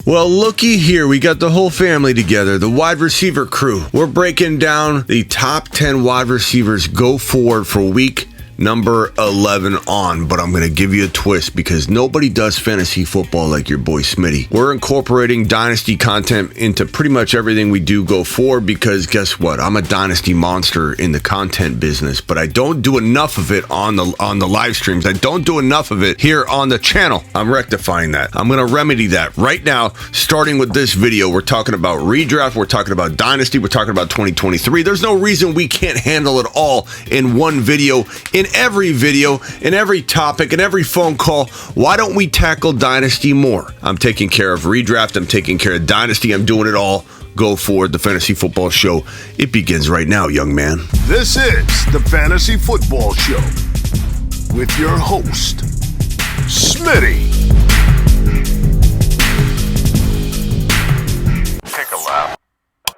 Well, looky here. We got the whole family together, the wide receiver crew. We're breaking down the top 10 wide receivers go forward for week number 11 on, but I'm going to give you a twist because nobody does fantasy football like your boy Smitty. We're incorporating Dynasty content into pretty much everything we do go forward because guess what? I'm a Dynasty monster in the content business, but I don't do enough of it on the live streams. I don't do enough of it here on the channel. I'm rectifying that. I'm going to remedy that right now, starting with this video. We're talking about redraft. We're talking about Dynasty. We're talking about 2023. There's no reason we can't handle it all in one video. In every video, in every topic, in every phone call, why don't we tackle Dynasty more? I'm taking care of redraft. I'm taking care of Dynasty. I'm doing it all. Go forward, the Fantasy Football Show. It begins right now, young man. This is the Fantasy Football Show with your host, Smitty. Take a lap.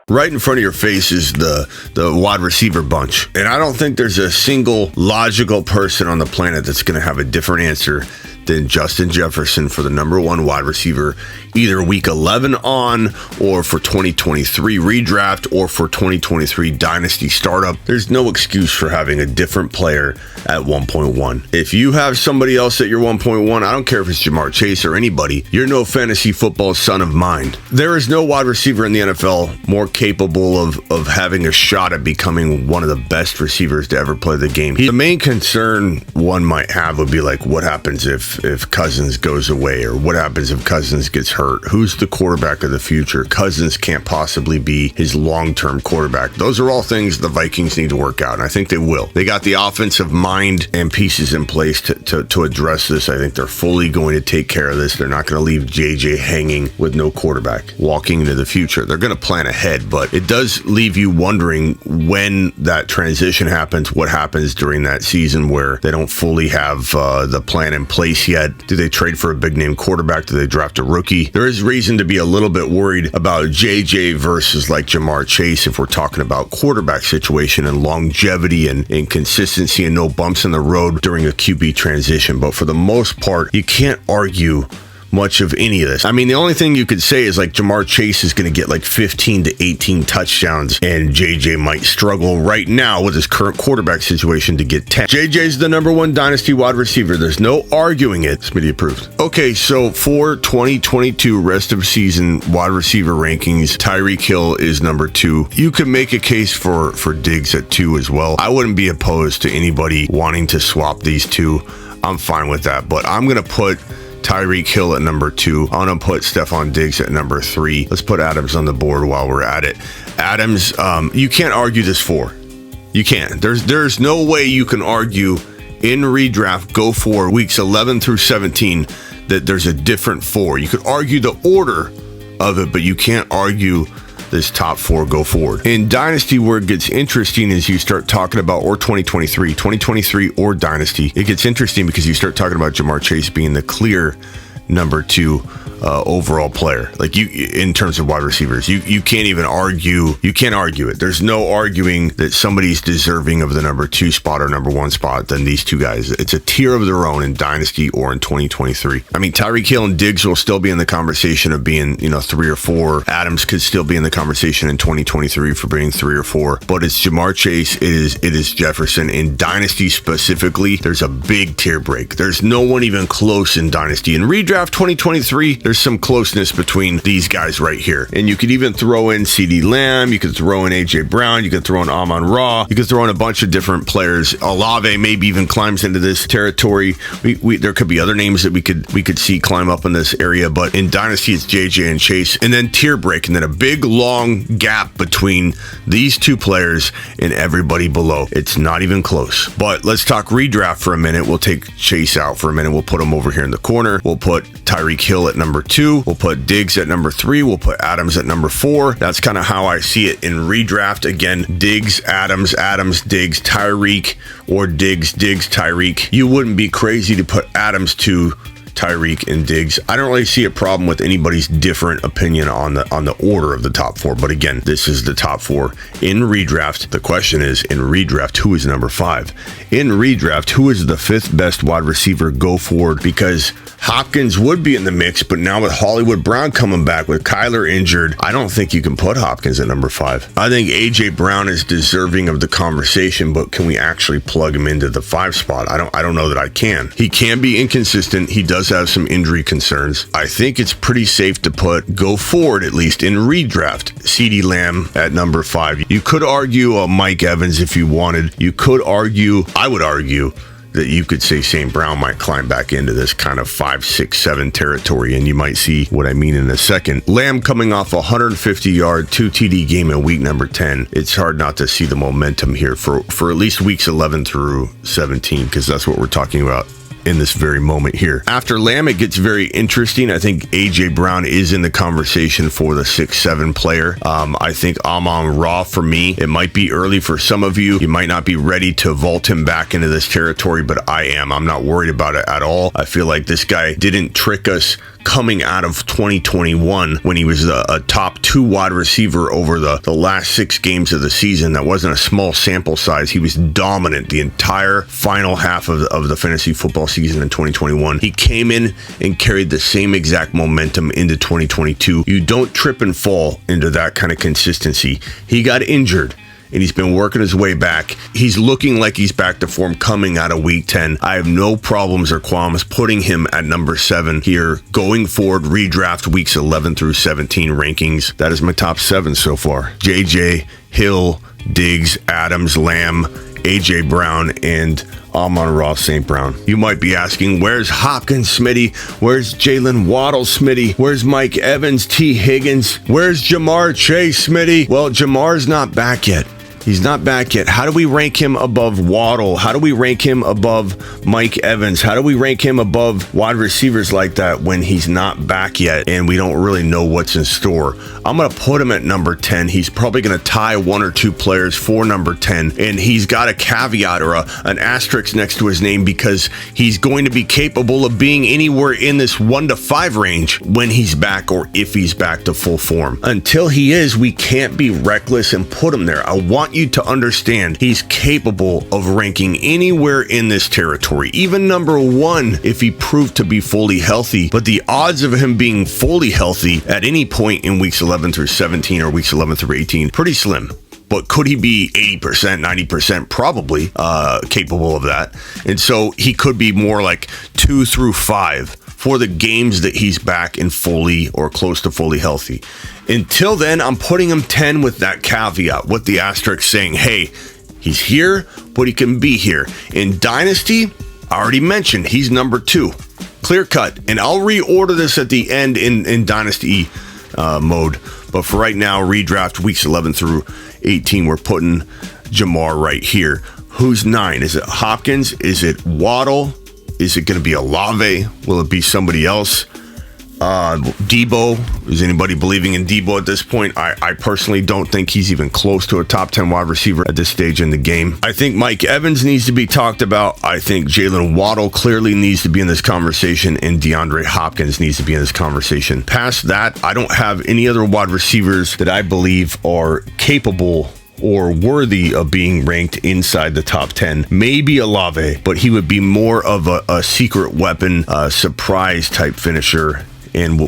Right in front of your face is the wide receiver bunch. And I don't think there's a single logical person on the planet that's going to have a different answer than Justin Jefferson for the number one wide receiver, either week 11 on, or for 2023 redraft, or for 2023 Dynasty startup. There's no excuse for having a different player at 1.1. If you have somebody else at your 1.1, I don't care if it's Jamar Chase or anybody, you're no fantasy football son of mine. There is no wide receiver in the NFL more capable of having a shot at becoming one of the best receivers to ever play the game. The main concern one might have would be like, what happens if Cousins goes away, or what happens if Cousins gets hurt? Who's the quarterback of the future? Cousins can't possibly be his long-term quarterback. Those are all things the Vikings need to work out, and I think they will. They got the offensive mind and pieces in place to address this. I think they're fully going to take care of this. They're not going to leave JJ hanging with no quarterback walking into the future. They're going to plan ahead, but it does leave you wondering when that transition happens, what happens during that season where they don't fully have the plan in place yet. Do they trade for a big name quarterback? Do they draft a rookie? There is reason to be a little bit worried about JJ versus like Jamar Chase if we're talking about quarterback situation and longevity and consistency and no bumps in the road during a QB transition. But for the most part, you can't argue much of any of this. I mean, the only thing you could say is like Jamar Chase is going to get like 15 to 18 touchdowns, and JJ might struggle right now with his current quarterback situation to get 10. JJ's the number one Dynasty wide receiver. There's no arguing it. Smitty approved. Okay, so for 2022 rest of season wide receiver rankings, Tyreek Hill is number 2. You could make a case for Diggs at 2 as well. I wouldn't be opposed to anybody wanting to swap these two. I'm fine with that, but I'm going to put Tyreek Hill at number 2. I'm going to put Stephon Diggs at number 3. Let's put Adams on the board while we're at it. Adams, you can't argue this 4. You can't. There's no way you can argue in redraft go for weeks 11 through 17 that there's a different 4. You could argue the order of it, but you can't argue this top 4 go forward. In Dynasty, where it gets interesting is you start talking about, or 2023 or Dynasty, it gets interesting because you start talking about Jamar Chase being the clear number 2 overall player. Like you, in terms of wide receivers, you can't even argue. You can't argue it. There's no arguing that somebody's deserving of the number 2 spot or number 1 spot than these two guys. It's a tier of their own in Dynasty or in 2023. I mean, Tyreek Hill and Diggs will still be in the conversation of being, 3 or 4. Adams could still be in the conversation in 2023 for being 3 or 4. But it's Jamar Chase. It is Jefferson. In Dynasty specifically, there's a big tier break. There's no one even close in Dynasty. In redraft 2023, there's some closeness between these guys right here. And you could even throw in CeeDee Lamb, you could throw in AJ Brown, you could throw in Amon-Ra, you could throw in a bunch of different players. Olave maybe even climbs into this territory. There could be other names that we could see climb up in this area, but in Dynasty it's JJ and Chase, and then tier break, and then a big long gap between these two players and everybody below. It's not even close. But let's talk redraft for a minute. We'll take Chase out for a minute. We'll put him over here in the corner. We'll put Tyreek Hill at number 2. We'll put Diggs at number 3. We'll put Adams at number 4. That's kind of how I see it in redraft. Again, Diggs, Adams, Diggs, Tyreek, or Diggs, Tyreek. You wouldn't be crazy to put Adams to Tyreek, and Diggs. I don't really see a problem with anybody's different opinion on the order of the top 4. But again, this is the top 4 in redraft. The question is, in redraft, who is number 5? In redraft, who is the 5th best wide receiver go forward? Because Hopkins would be in the mix, but now with Hollywood Brown coming back, with Kyler injured, I don't think you can put Hopkins at number 5. I think A.J. Brown is deserving of the conversation, but can we actually plug him into the 5 spot? I don't know that I can. He can be inconsistent. He does have some injury concerns. I think it's pretty safe to go forward, at least in redraft, CeeDee Lamb at number 5. You could argue Mike Evans if you wanted. I would argue that you could say St. Brown might climb back into this kind of 5, 6, 7 territory, and you might see what I mean in a second. Lamb coming off a 150-yard, 2 TD game in week number 10. It's hard not to see the momentum here for at least weeks 11 through 17, because that's what we're talking about in this very moment here. After Lamb, it gets very interesting. I think A.J. Brown is in the conversation for the 6-7 player. I think Amon-Ra, for me, it might be early for some of you. You might not be ready to vault him back into this territory, but I am. I'm not worried about it at all. I feel like this guy didn't trick us coming out of 2021 when he was a top 2 wide receiver over the last 6 games of the season. That wasn't a small sample size. He was dominant the entire final half of the fantasy football season in 2021. He came in and carried the same exact momentum into 2022. You don't trip and fall into that kind of consistency. He got injured, and he's been working his way back. He's looking like he's back to form coming out of week 10. I have no problems or qualms putting him at number 7 here going forward. Redraft weeks 11 through 17 rankings. That is my top 7 so far. JJ, Hill, Diggs, Adams, Lamb, A.J. Brown, and Amon-Ra St. Brown. You might be asking, where's Hopkins, Smitty? Where's Jalen Waddle, Smitty? Where's Mike Evans, T. Higgins? Where's Jamar Chase, Smitty? Well, Jamar's not back yet. He's not back yet. How do we rank him above Waddle? How do we rank him above Mike Evans? How do we rank him above wide receivers like that when he's not back yet and we don't really know what's in store? I'm going to put him at number 10. He's probably going to tie 1 or 2 players for number 10, and he's got a caveat or an asterisk next to his name because he's going to be capable of being anywhere in this 1 to 5 range when he's back, or if he's back to full form. Until he is, we can't be reckless and put him there. I want you to understand he's capable of ranking anywhere in this territory, even number 1 if he proved to be fully healthy. But the odds of him being fully healthy at any point in weeks 11 through 17 or weeks 11 through 18, pretty slim. But could he be 80%, 90%? Probably capable of that. And so he could be more like 2 through 5 for the games that he's back and fully or close to fully healthy. Until then, I'm putting him 10 with that caveat, with the asterisk saying, hey, he's here, but he can be here. In Dynasty, I already mentioned he's number 2. Clear cut. And I'll reorder this at the end in Dynasty mode. But for right now, redraft weeks 11 through 18, we're putting Jamar right here. Who's 9? Is it Hopkins? Is it Waddle? Is it going to be Olave? Will it be somebody else? Debo. Is anybody believing in Debo at this point? I personally don't think he's even close to a top 10 wide receiver at this stage in the game. I think Mike Evans needs to be talked about. I think Jalen Waddle clearly needs to be in this conversation, and DeAndre Hopkins needs to be in this conversation. Past that, I don't have any other wide receivers that I believe are capable or worthy of being ranked inside the top 10. Maybe Olave, but he would be more of a secret weapon, surprise type finisher. And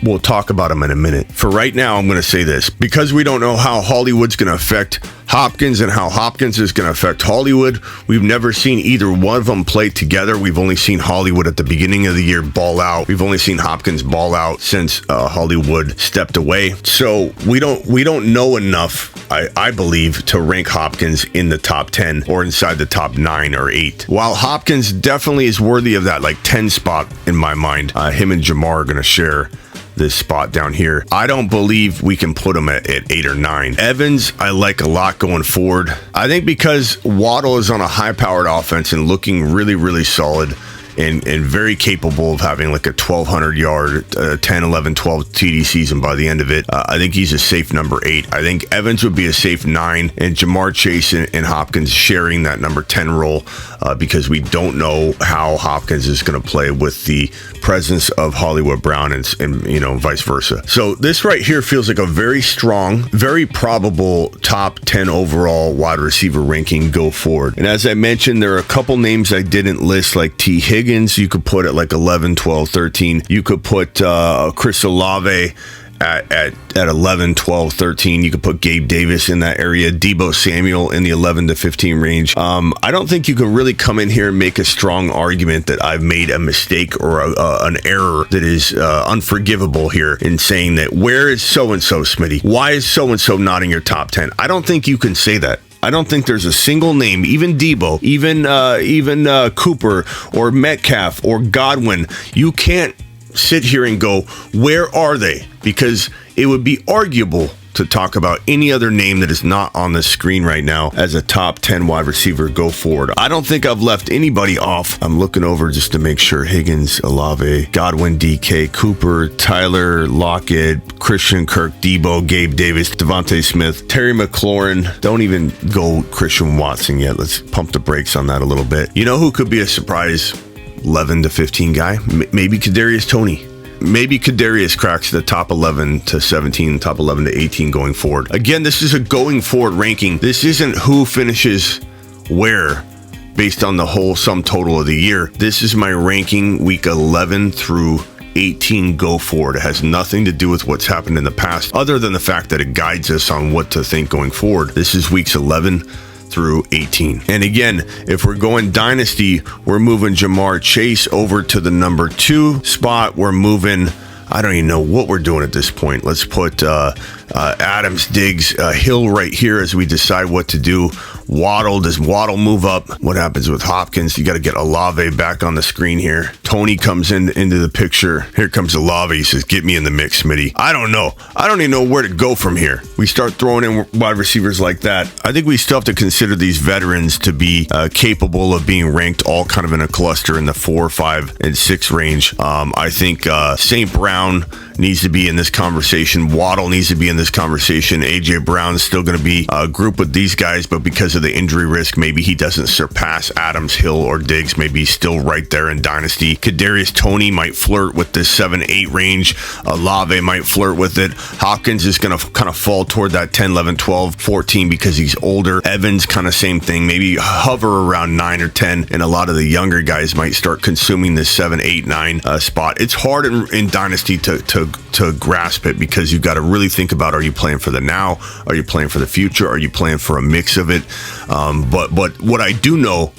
we'll talk about him in a minute. For right now, I'm going to say this. Because we don't know how Hollywood's going to affect Hopkins and how Hopkins is going to affect Hollywood, we've never seen either one of them play together. We've only seen Hollywood at the beginning of the year ball out. We've only seen Hopkins ball out since Hollywood stepped away. So we don't know enough, I believe, to rank Hopkins in the top 10 or inside the top 9 or 8. While Hopkins definitely is worthy of that 10 spot in my mind, him and Jamar are going to share this spot down here. I don't believe we can put him at 8 or 9. Evans, I like a lot going forward. I think because Waddle is on a high-powered offense and looking really, really solid, and very capable of having like a 1,200 yard, 10, 11, 12 TD season by the end of it. I think he's a safe number 8. I think Evans would be a safe 9, and Jamar Chase and Hopkins sharing that number 10 role because we don't know how Hopkins is going to play with the presence of Hollywood Brown and vice versa. So this right here feels like a very strong, very probable top 10 overall wide receiver ranking go forward. And as I mentioned, there are a couple names I didn't list, like T. Higgins. You could put at like 11, 12, 13. You could put Chris Olave at 11, 12, 13. You could put Gabe Davis in that area, Deebo Samuel in the 11 to 15 range. I don't think you can really come in here and make a strong argument that I've made a mistake or an error that is unforgivable here in saying that where is so-and-so, Smitty? Why is so-and-so not in your top 10? I don't think you can say that. I don't think there's a single name, even Deebo, even Cooper or Metcalf or Godwin. You can't sit here and go, where are they? Because it would be arguable to talk about any other name that is not on the screen right now as a top 10 wide receiver go forward. I don't think I've left anybody off. I'm looking over just to make sure. Higgins, Olave, Godwin, DK, Cooper, Tyler, Lockett, Christian Kirk, Deebo, Gabe Davis, Devontae Smith, Terry McLaurin. Don't even go Christian Watson yet. Let's pump the brakes on that a little bit. You know who could be a surprise 11 to 15 guy? Maybe Kadarius Toney. Maybe Kadarius cracks the top 11 to 17, top 11 to 18 going forward. Again, this is a going forward ranking. This isn't who finishes where based on the whole sum total of the year. This is my ranking week 11 through 18 go forward. It has nothing to do with what's happened in the past other than the fact that it guides us on what to think going forward. This is weeks 11 through 18. And again, if we're going dynasty, we're moving Jamar Chase over to the number 2 spot. We're moving, I don't even know what we're doing at this point. Let's put Adams, Diggs, Hill right here as we decide what to do. Waddle, does Waddle move up? What happens with Hopkins? You got to get Olave back on the screen here. Tony comes into the picture. Here comes Olave. He says, get me in the mix, Smitty. I don't know. I don't even know where to go from here. We start throwing in wide receivers like that. I think we still have to consider these veterans to be capable of being ranked all kind of in a cluster in the 4, 5, and 6 range. I think St. Brown needs to be in this conversation. Waddle needs to be in this conversation. AJ Brown's still going to be a group with these guys, but because of the injury risk, maybe he doesn't surpass Adams, Hill, or Diggs. Maybe he's still right there in dynasty. Kadarius Toney might flirt with this 7, 8 range. Olave might flirt with it. Hopkins is going to kind of fall toward that 10, 11, 12, 14 because he's older. Evans, kind of same thing. Maybe hover around 9 or 10, and a lot of the younger guys might start consuming this 7, 8, 9 spot. It's hard in dynasty to grasp it because you've got to really think about, are you playing for the now? Are you playing for the future? Are you playing for a mix of it? But what I do know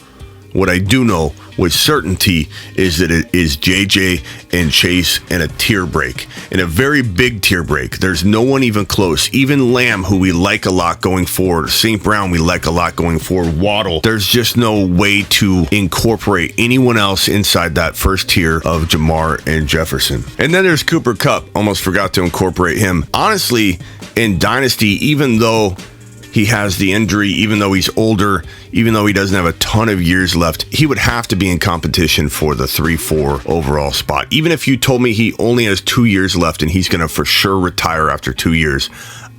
with certainty is that it is JJ and Chase and a tier break, and a very big tier break. There's no one even close. Even Lamb, who we like a lot going forward, St. Brown we like a lot going forward, Waddle, there's just no way to incorporate anyone else inside that first tier of Jamar and Jefferson. And then there's Cooper Kupp. Almost forgot to incorporate him. Honestly, in Dynasty, even though he has the injury, even though he's older, even though he doesn't have a ton of years left, he would have to be in competition for the 3-4 overall spot. Even if you told me he only has 2 years left and he's going to for sure retire after 2 years,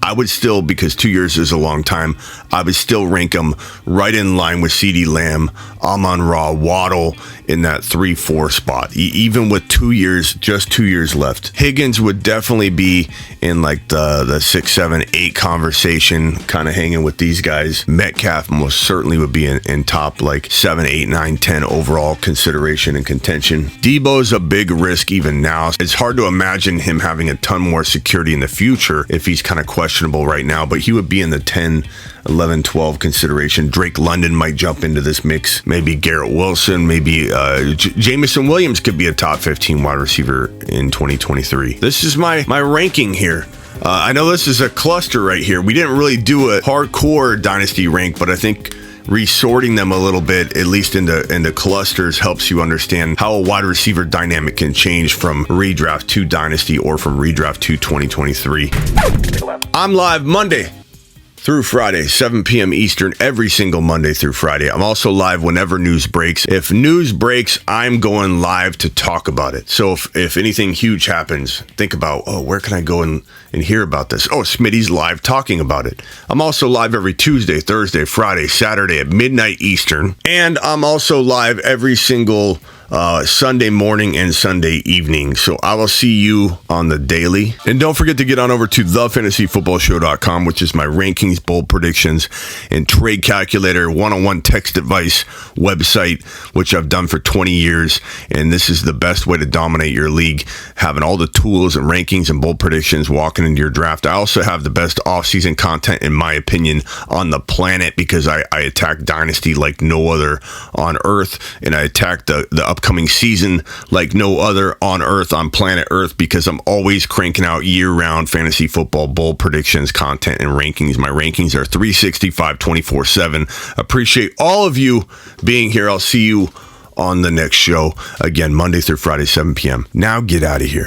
I would still, because 2 years is a long time, I would still rank him right in line with CeeDee Lamb, Amon-Ra, Waddle in that 3-4 spot. Even with 2 years, just 2 years left. Higgins would definitely be in like the 6, 7, 8 conversation, kind of hanging with these guys. Metcalf most certainly would be in top like 7, 8, 9, 10 overall consideration and contention. Deebo's a big risk even now. It's hard to imagine him having a ton more security in the future if he's kind of questionable right now, but he would be in the 10, 11, 12 consideration. Drake London might jump into this mix. Maybe Garrett Wilson, maybe Jamison Williams could be a top 15 wide receiver in 2023. This is my ranking here. I know this is a cluster right here. We didn't really do a hardcore dynasty rank, but I think resorting them a little bit, at least into clusters, helps you understand how a wide receiver dynamic can change from redraft to dynasty or from redraft to 2023. I'm live Monday through Friday, 7 p.m. Eastern, every single Monday through Friday. I'm also live whenever news breaks. If news breaks, I'm going live to talk about it. So if anything huge happens, think about, where can I go and hear about this? Oh, Smitty's live talking about it. I'm also live every Tuesday, Thursday, Friday, Saturday at midnight Eastern. And I'm also live every single Sunday morning and Sunday evening. So I will see you on the daily. And don't forget to get on over to thefantasyfootballshow.com, which is my rankings, bold predictions, and trade calculator, one-on-one text advice website, which I've done for 20 years. And this is the best way to dominate your league, having all the tools and rankings and bold predictions walking into your draft. I also have the best offseason content, in my opinion, on the planet, because I attack Dynasty like no other on Earth, and I attack the upcoming season like no other on Earth, on planet Earth, because I'm always cranking out year-round fantasy football bold predictions, content, and rankings. My rankings are 365, 24/7. Appreciate all of you being here. I'll see you on the next show. Again, Monday through Friday, 7 p.m. Now get out of here.